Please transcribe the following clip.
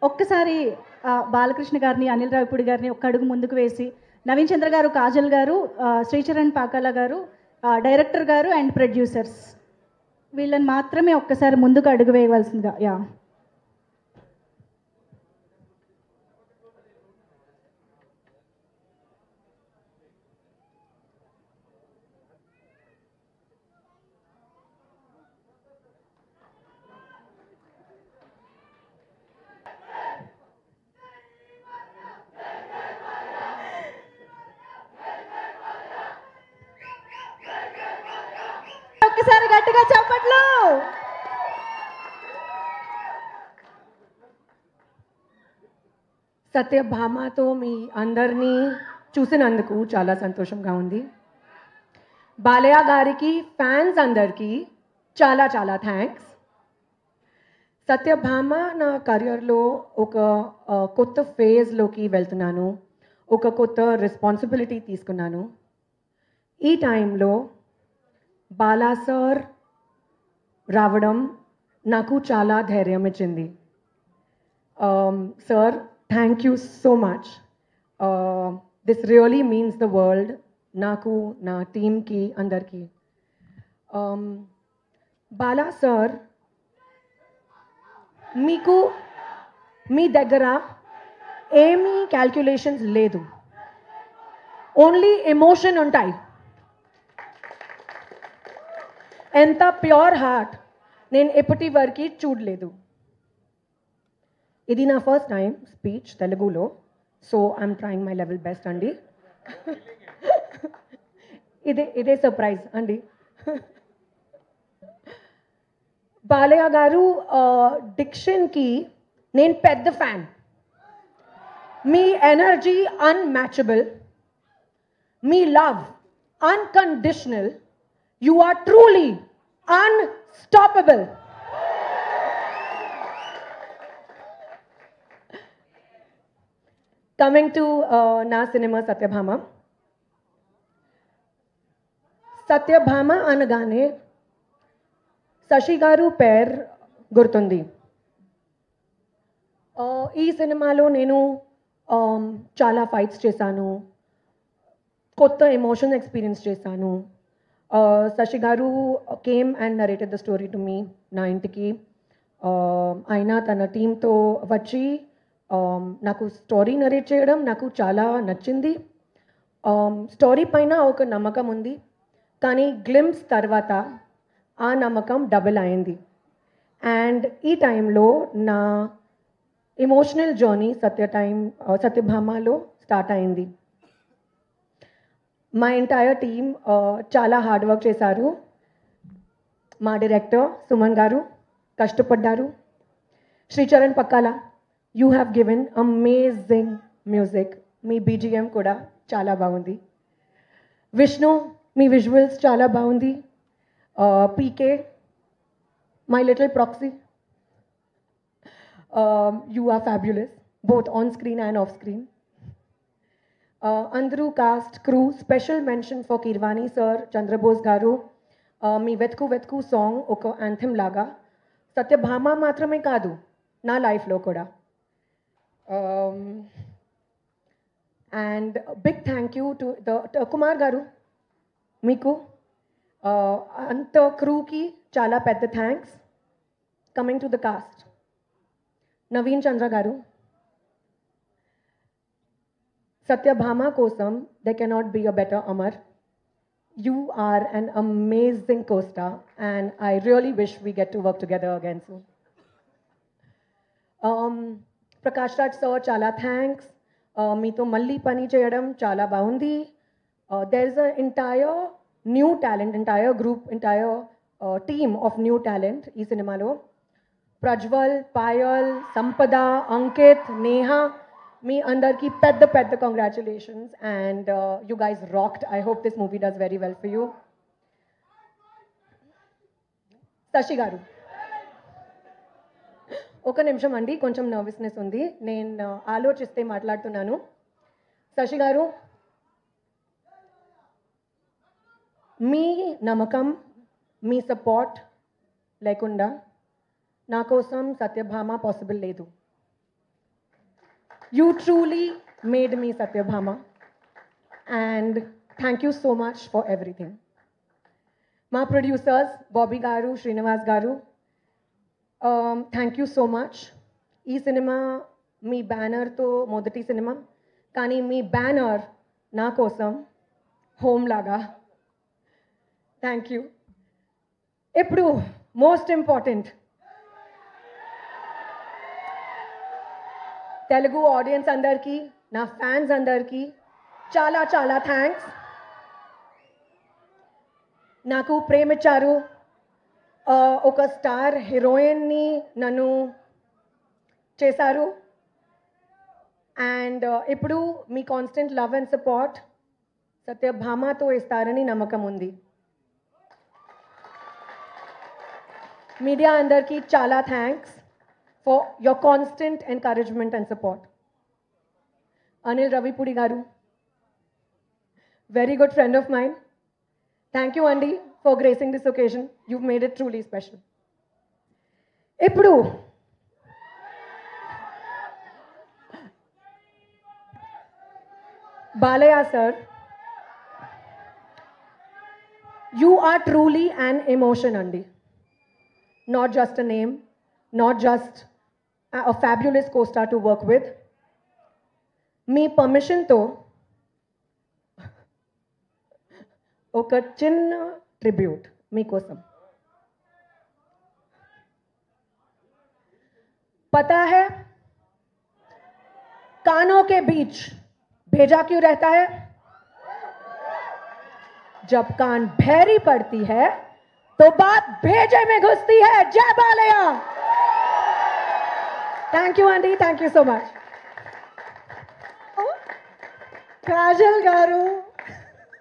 ఒక్కసారి బాలకృష్ణ గారిని, అనిల్ రావిపూడి గారిని ఒక్క అడుగు ముందుకు వేసి, నవీన్ చంద్ర గారు, కాజల్ గారు, శ్రీచరణ్ పాకాల గారు, డైరెక్టర్ గారు అండ్ ప్రొడ్యూసర్స్ వీళ్ళని మాత్రమే ఒక్కసారి ముందుకు అడుగు వేయవలసిందిగా. యా ఒక్కసారి గట్టిగా చప్పట్లు. సత్యభామతో మీ అందరినీ చూసినందుకు చాలా సంతోషంగా ఉంది. బాలయ్య గారికి ఫ్యాన్స్ అందరికీ చాలా చాలా థ్యాంక్స్. సత్యభామ నా కెరియర్లో ఒక కొత్త ఫేజ్లోకి వెళ్తున్నాను, ఒక కొత్త రెస్పాన్సిబిలిటీ తీసుకున్నాను. ఈ టైంలో బాలా సార్ రావడం నాకు చాలా ధైర్యం ఇచ్చింది. Sir, thank you so much. This really means the world నాకు, నా టీమ్కి, అందరికీ. బాలా సార్, మీకు మీ దగ్గర ఏమీ క్యాల్కులేషన్స్ లేదు, ఓన్లీ ఎమోషన్ ఉంటాయి. ఎంత ప్యూర్ హార్ట్ నేను ఎప్పటి వరకు చూడలేదు. ఇది నా ఫస్ట్ టైం స్పీచ్ తెలుగులో, so I'm trying my level best అండి. ఇదే సర్ప్రైజ్ అండి. బాలయ్య గారు డిక్షన్కి నేను పెద్ద fan. Me energy unmatchable, me love unconditional. You are truly unstoppable. Coming to na cinema Satyabhama. Satyabhama anagane Sashi garu pair gurtundi. Ee cinemalo nenu chala fights chesanu, kotta emotion experience chesanu. Sashi garu came and narrated the story to me na intiki. Aina tana team to vachi naku story narrate cheyadam naku chala nachindi. Story paina oka namakam undi, kani glimpse tarvata aa namakam double ayindi. And ee time lo na emotional journey Satyabhama lo start ayindi. మా entire team చాలా hard work చేశారు. మా director Suman గారు కష్టపడ్డారు. Sricharan Pakkala, you have given amazing music. మీ BGM కూడా చాలా బాగుంది. విష్ణు, మీ విజువల్స్ చాలా బాగుంది. PK, my little proxy, you are fabulous both on screen and off screen. Andru cast crew, special mention for Kirwani sir, Chandrabose garu. Me vetku vetku song oka anthem laga. Satyabhama matrame kadu na life lo kuda. And big thank you to the Kumar garu, meeku anta crew ki chala pedda thanks. Coming to the cast, Naveen Chandra garu. Satyabhama kosam, there cannot be a better Amar. You are an amazing co-star and I really wish we get to work together again soon. Prakash Raj sir, chala thanks. Meeto malli pani cheyadam chala baundi. There is an entire new talent, entire group, entire team of new talent ee cinema lo. Prajwal, Payal, Sampada, Ankit, Neha, me andarki pedda congratulations, and you guys rocked. I hope this movie does very well for you. Sashi garu, oka nimisham andi, koncham nervousness undi, nenu alochiste maatladutunnanu. Sashi garu, మీ నమ్మకం, మీ support లేకుండా నా కోసం Satyabhama possible లేదు. You truly made me Satyabhama, and thank you so much for everything. My producers, Bobby Garu, Srinivas Garu, thank you so much. ఈ cinema మీ బ్యానర్తో మొదటి cinema, కానీ మీ banner నా కోసం హోమ్ లాగా. Thank you. ఇప్పుడు మోస్ట్ ఇంపార్టెంట్, తెలుగు ఆడియన్స్ అందరికీ, నా fans అందరికీ చాలా చాలా థ్యాంక్స్. నాకు ప్రేమించారు, ఒక స్టార్ హీరోయిన్ని నన్ను చేశారు, అండ్ ఇప్పుడు మీ కాన్స్టెంట్ లవ్ అండ్ సపోర్ట్ సత్యభామతో ఇస్తారని నమ్మకం ఉంది. మీడియా అందరికీ చాలా thanks for your constant encouragement and support. Anil Ravipudi గారు, very good friend of mine. Thank you అండి for gracing this occasion. you've made it truly special. ఇప్పుడు Balayya sir, you are truly an emotion అండి, not just a name, not just a fabulous co-star to work with. మీ పర్మిషన్తో ఒక చిన్న tribute మీకోసం. पता है कानों के बीच भेजा क्यों रहता है? जब कान भैरी पड़ती है तो बात भेजे में घुसती है. जय Balayya. Thank you aunty, thank you so much. Kajal గారు